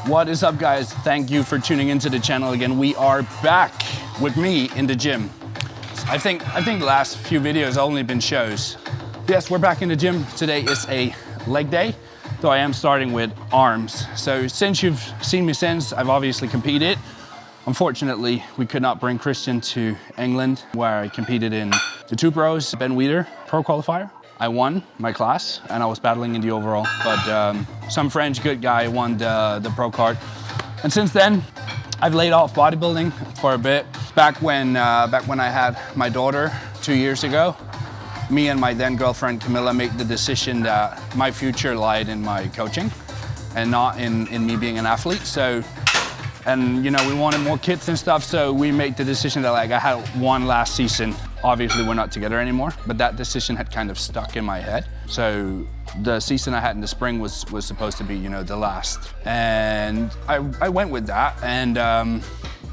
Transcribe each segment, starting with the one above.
What is up, guys? Thank you for tuning into the channel again. We are back with me in the gym. I think the last few videos have only been shows. Yes, we're back in the gym. Today is a leg day, though I am starting with arms. So since you've seen me since, I've obviously competed. Unfortunately, we could not bring Christian to England, where I competed in the 2 Pros, Ben Weider Pro Qualifier. I won my class and I was battling in the overall, but some French good guy won the pro card. And since then, I've laid off bodybuilding for a bit. Back when I had my daughter 2 years ago, me and my then girlfriend Camilla made the decision that my future lied in my coaching and not in me being an athlete. So, and you know, we wanted more kids and stuff, so we made the decision that like I had one last season. Obviously we're not together anymore, but that decision had kind of stuck in my head. So the season I had in the spring was supposed to be, you know, the last. And I went with that and,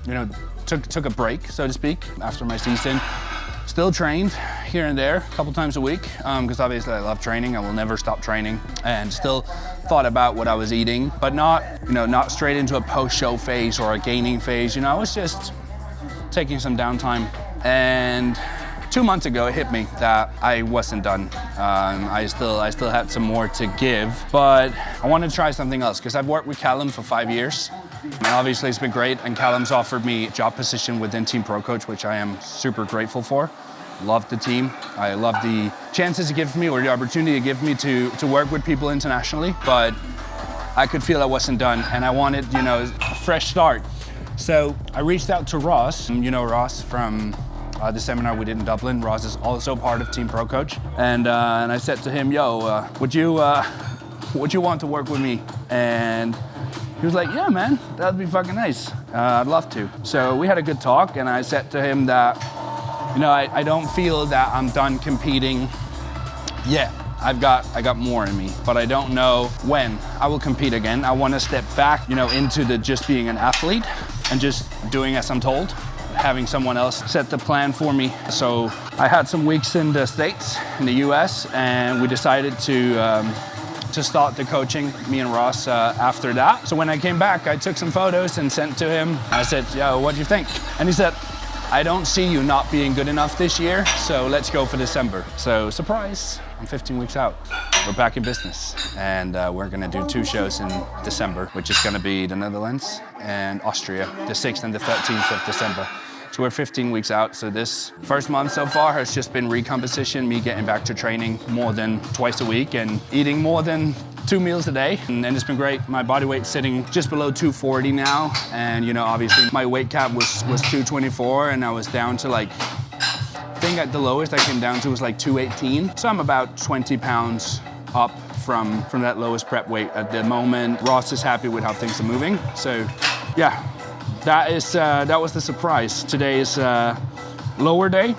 you know, took a break, so to speak, after my season. Still trained here and there a couple times a week, because obviously I love training. I will never stop training, and still thought about what I was eating, but not, you know, not straight into a post-show phase or a gaining phase. You know, I was just taking some downtime. And 2 months ago, it hit me that I wasn't done. I still had some more to give, but I wanted to try something else because I've worked with Callum for 5 years. And obviously it's been great, and Callum's offered me a job position within Team Pro Coach, which I am super grateful for. Love the team. I love the chances to give me, or the opportunity to give me to work with people internationally, but I could feel I wasn't done and I wanted, you know, a fresh start. So I reached out to Ross, you know Ross from the seminar we did in Dublin. Ross is also part of Team Pro Coach. And I said to him, yo, would you want to work with me? And he was like, yeah, man, that'd be fucking nice. I'd love to. So we had a good talk, and I said to him that, you know, I don't feel that I'm done competing yet. I got more in me, but I don't know when I will compete again. I want to step back, you know, into the just being an athlete and just doing as I'm told, having someone else set the plan for me. So I had some weeks in the States, in the US, and we decided to start the coaching, me and Ross, after that. So when I came back, I took some photos and sent to him. I said, yo, what do you think? And he said, I don't see you not being good enough this year, so let's go for December. So surprise, I'm 15 weeks out. We're back in business, and we're gonna do 2 shows in December, which is gonna be the Netherlands and Austria, the 6th and the 13th of December. So we're 15 weeks out. So this first month so far has just been recomposition, me getting back to training more than twice a week and eating more than 2 meals a day. And it's been great. My body weight's sitting just below 240 now. And you know, obviously my weight cap was 224, and I was down to like, I think at the lowest I came down to was like 218. So I'm about 20 pounds up from that lowest prep weight at the moment. Ross is happy with how things are moving. So yeah. That was the surprise. Today is lower day,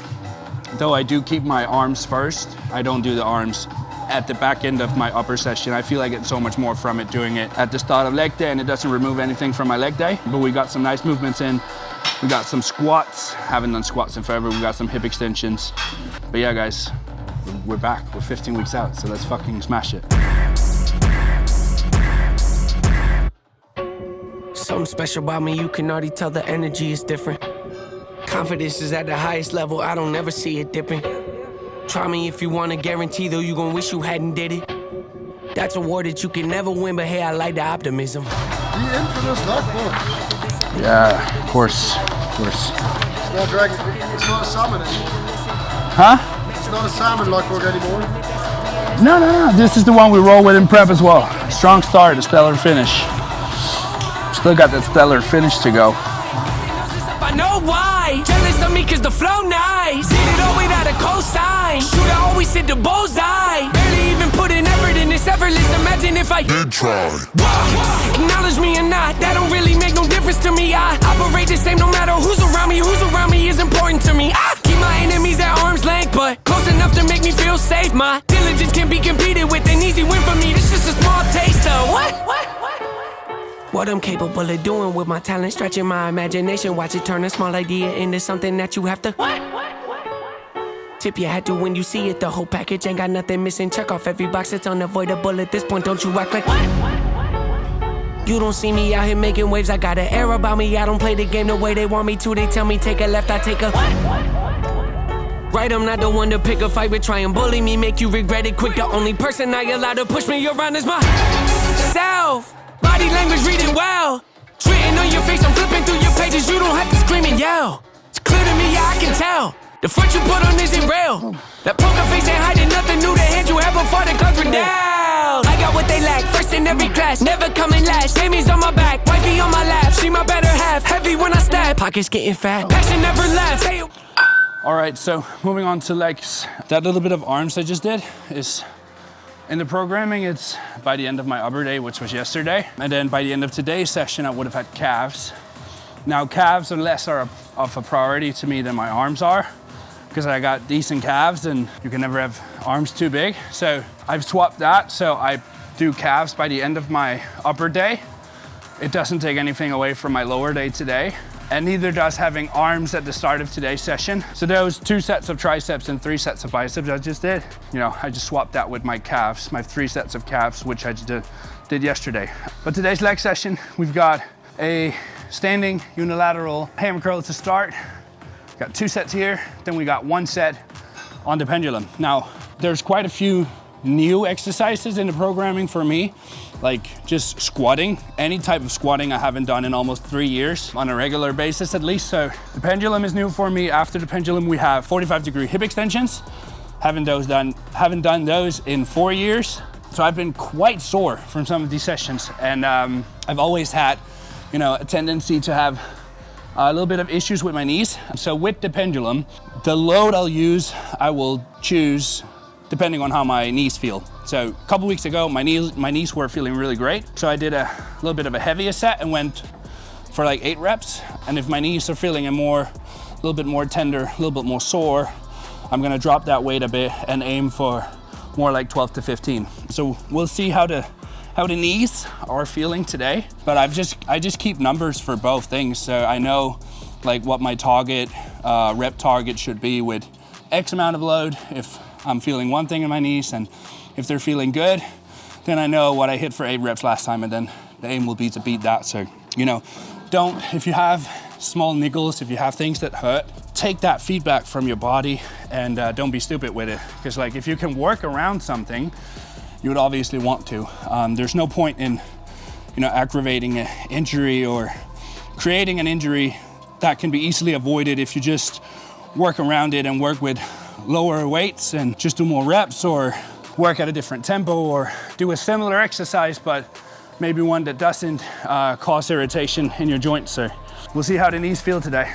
though I do keep my arms first. I don't do the arms at the back end of my upper session. I feel I get so much more from it doing it at the start of leg day, and it doesn't remove anything from my leg day. But we got some nice movements in. We got some squats. Haven't done squats in forever. We got some hip extensions. But yeah, guys, we're back. We're 15 weeks out, so let's fucking smash it. Something special about me, you can already tell the energy is different. Confidence is at the highest level, I don't ever see it dipping. Try me if you want to guarantee, though you gon' wish you hadn't did it. That's a war that you can never win, but hey, I like the optimism. The infamous knock one. Yeah, of course, of course. It's not dragon, it's not a salmon anymore. Huh? It's not a salmon lockboard anymore. No, this is the one we roll with in prep as well. Strong start, a stellar finish. Still got that stellar finish to go. I know why. Jealous of me cause the flow nice. Did it all without a cosign. Shooter always hit the bullseye. Barely even put an effort in this effortless. Imagine if I did try. Acknowledge me or not, that don't really make no difference to me. I operate the same no matter who's around me. Who's around me is important to me. I keep my enemies at arm's length, but close enough to make me feel safe. My diligence can be competed with, an easy win for me. This just a small taste of what I'm capable of doing with my talent, stretching my imagination. Watch it turn a small idea into something that you have to tip your hat to when you see it. The whole package ain't got nothing missing. Check off every box, it's unavoidable at this point. Don't you act like You don't see me out here making waves, I got an air about me. I don't play the game the way they want me to. They tell me take a left, I take a right. I'm not the one to pick a fight with. Try and bully me, make you regret it quick. The only person I allow to push me around is myself. Body language reading well. Written on your face, I'm flipping through your pages. You don't have to scream and yell. It's clear to me, yeah, I can tell. The front you put on isn't real. That poker face ain't hiding nothing new. The hand you had before the cards were down. I got what they lack, first in every class, never coming last. Amy's on my back, wifey on my lap. She my better half, heavy when I stab. Pockets getting fat, passion never left. All right, so moving on to legs. That little bit of arms I just did is, in the programming, it's by the end of my upper day, which was yesterday. And then by the end of today's session, I would have had calves. Now, calves are less of a priority to me than my arms are, because I got decent calves and you can never have arms too big. So I've swapped that. So I do calves by the end of my upper day. It doesn't take anything away from my lower day today. And neither does having arms at the start of today's session. So those 2 sets of triceps and 3 sets of biceps I just did, you know, I just swapped that with my calves, my 3 sets of calves, which I did yesterday. But today's leg session, we've got a standing unilateral hammer curl to start. Got 2 sets here, then we got 1 set on the pendulum. Now, there's quite a few new exercises in the programming for me, like just squatting. Any type of squatting I haven't done in almost 3 years, on a regular basis at least. So the pendulum is new for me. After the pendulum, we have 45-degree hip extensions. Haven't done those in 4 years. So I've been quite sore from some of these sessions. And I've always had, you know, a tendency to have a little bit of issues with my knees. So with the pendulum, the load I'll use, I will choose depending on how my knees feel. So a couple weeks ago, my knees were feeling really great. So I did a little bit of a heavier set and went for like 8 reps. And if my knees are feeling a little bit more tender, a little bit more sore, I'm gonna drop that weight a bit and aim for more like 12 to 15. So we'll see how the knees are feeling today. But I just keep numbers for both things. So I know like what my target, rep target should be with X amount of load if I'm feeling one thing in my knees, and if they're feeling good, then I know what I hit for 8 reps last time, and then the aim will be to beat that. So, you know, if you have small niggles, if you have things that hurt, take that feedback from your body and don't be stupid with it. Because like if you can work around something, you would obviously want to. There's no point in, you know, aggravating an injury or creating an injury that can be easily avoided if you just work around it and work with lower weights and just do more reps, or work at a different tempo, or do a similar exercise but maybe one that doesn't cause irritation in your joints. So we'll see how the knees feel today.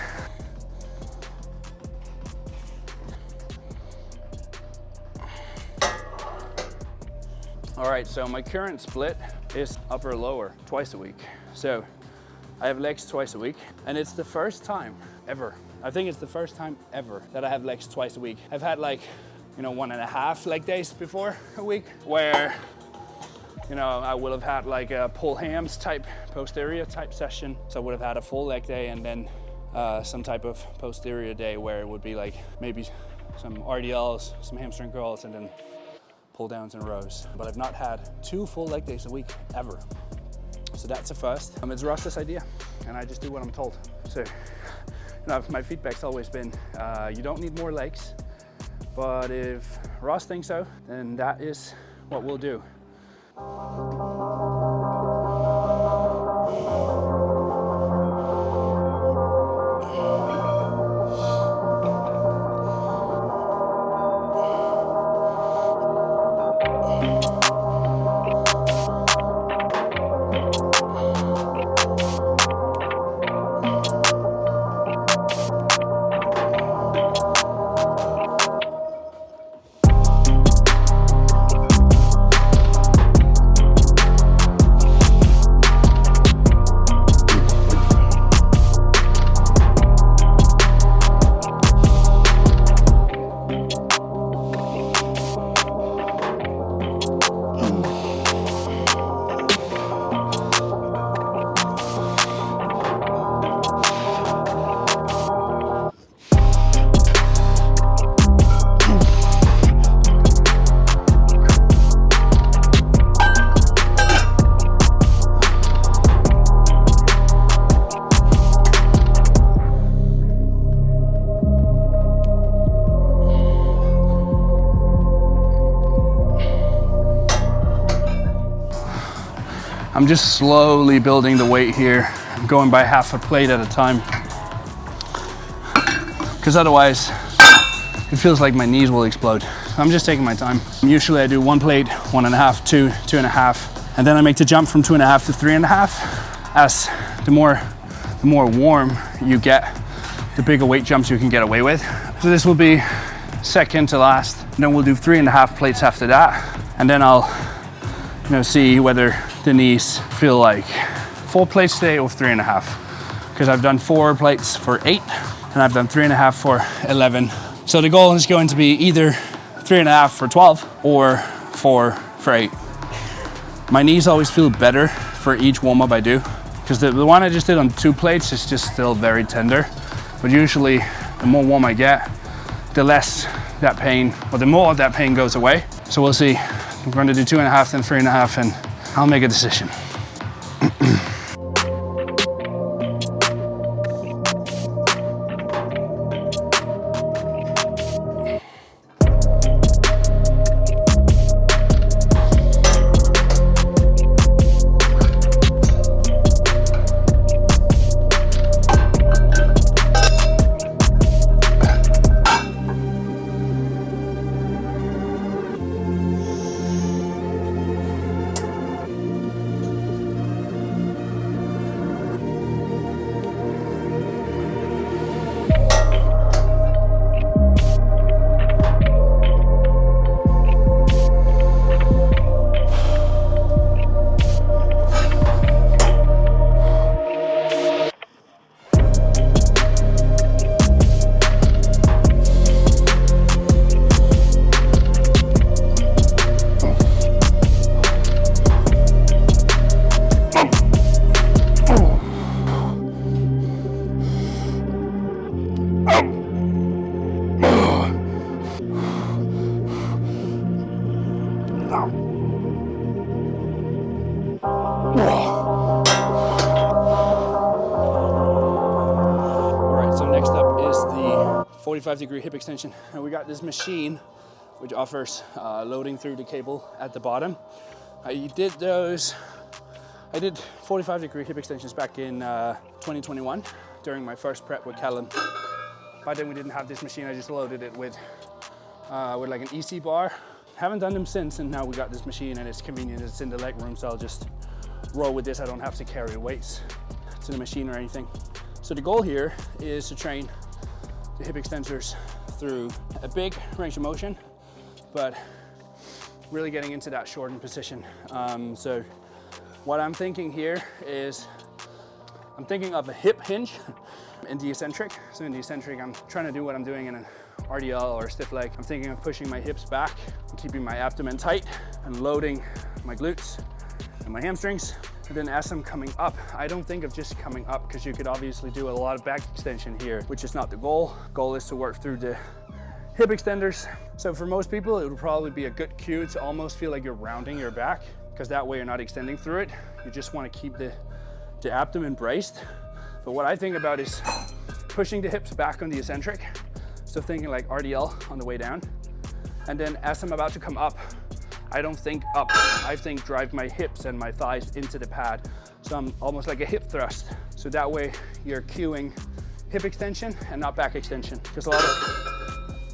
All right, so my current split is upper lower twice a week. So I have legs twice a week, and it's the first time ever. I think it's the first time ever that I have legs twice a week. I've had like, you know, 1.5 leg days before a week where, you know, I would have had like a pull hams type, posterior type session. So I would have had a full leg day and then some type of posterior day where it would be like maybe some RDLs, some hamstring curls, and then pull downs and rows. But I've not had 2 full leg days a week ever. So that's a first. It's Ross's idea, and I just do what I'm told. So, you know, my feedback's always been, you don't need more legs, but if Ross thinks so, then that is what we'll do. I'm just slowly building the weight here. I'm going by half a plate at a time. Because otherwise, it feels like my knees will explode. I'm just taking my time. Usually I do 1 plate, 1.5, 2, 2.5, and then I make the jump from 2.5 to 3.5. As the more warm you get, the bigger weight jumps you can get away with. So this will be second to last. And then we'll do 3.5 plates after that. And then I'll see whether the knees feel like 4 plates today or 3.5. Because I've done 4 plates for 8 and I've done 3.5 for 11. So the goal is going to be either 3.5 for 12 or 4 for 8. My knees always feel better for each warm-up I do, because the one I just did on 2 plates is just still very tender. But usually the more warm I get, the less that pain, or the more that pain goes away. So we'll see. I'm going to do 2.5, then 3.5, and I'll make a decision. Alright, so next up is the 45-degree hip extension. And we got this machine which offers loading through the cable at the bottom. I did 45-degree hip extensions back in 2021 during my first prep with Callum. By then we didn't have this machine, I just loaded it with like an EC bar. Haven't done them since, and now we got this machine and it's convenient, it's in the leg room, so I'll just roll with this. I don't have to carry weights to the machine or anything. So the goal here is to train the hip extensors through a big range of motion, but really getting into that shortened position. So what I'm thinking here is, I'm thinking of a hip hinge in the eccentric. So in the eccentric, I'm trying to do what I'm doing in an RDL or a stiff leg. I'm thinking of pushing my hips back, keeping my abdomen tight, and loading my glutes and my hamstrings. And then as I'm coming up, I don't think of just coming up, because you could obviously do a lot of back extension here, which is not the goal. Goal is to work through the hip extenders. So for most people, it would probably be a good cue to almost feel like you're rounding your back, because that way you're not extending through it. You just want to keep the abdomen braced. But what I think about is pushing the hips back on the eccentric. So thinking like RDL on the way down. And then as I'm about to come up, I don't think up, I think drive my hips and my thighs into the pad. So I'm almost like a hip thrust. So that way you're cueing hip extension and not back extension. Because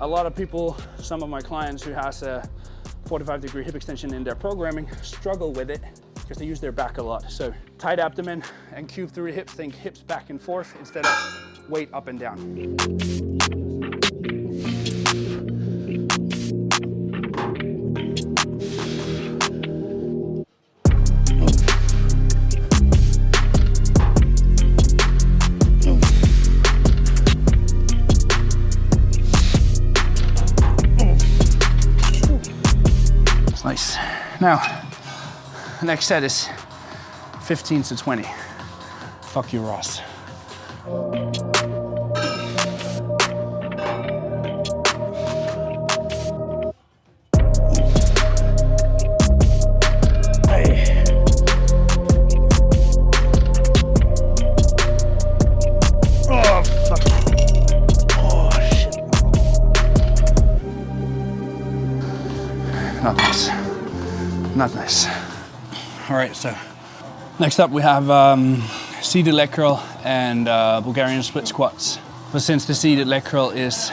a lot of people, some of my clients who has a 45-degree hip extension in their programming struggle with it because they use their back a lot. So tight abdomen and cue through the hips, think hips back and forth instead of weight up and down. Nice. Now, the next set is 15 to 20. Fuck you, Ross. Hey. Oh, fuck. Oh, shit. Not nice. Not nice. All right, so Next up we have seated leg curl and Bulgarian split squats. But since the seated leg curl is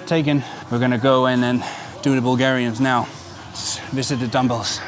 taken, we're gonna go in and do the Bulgarians now. Let's visit the dumbbells.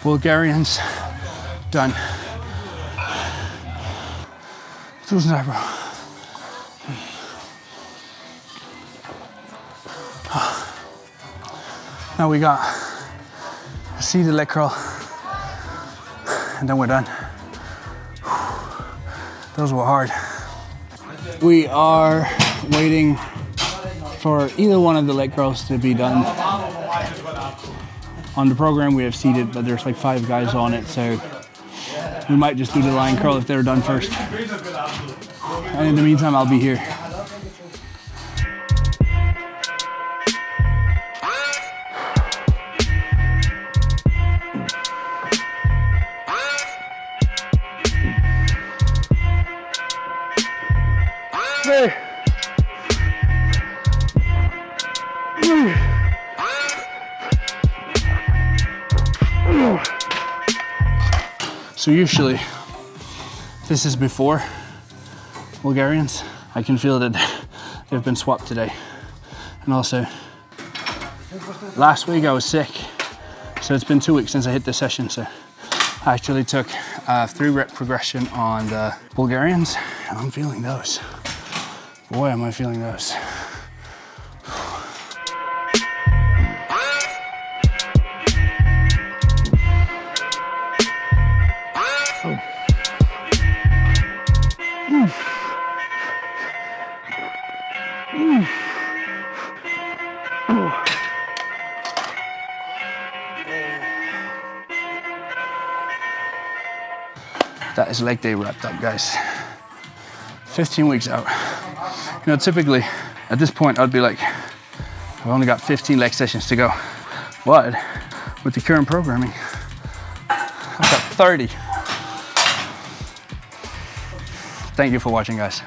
Bulgarians done. Tusen tak, bro. Now we got a seated leg curl, and then we're done. Those were hard. We are waiting for either one of the leg curls to be done. On the program we have seated, but there's like 5 guys on it, so we might just do the line curl if they're done first. And in the meantime, I'll be here. So usually, this is before Bulgarians. I can feel that they've been swapped today. And also, last week I was sick, so it's been 2 weeks since I hit this session, so I actually took a 3-rep progression on the Bulgarians, and I'm feeling those. Boy, am I feeling those. That is leg day wrapped up, guys. 15 weeks out. You know, typically at this point I'd be like, I've only got 15 leg sessions to go. But with the current programming, I've got 30. Thank you for watching, guys.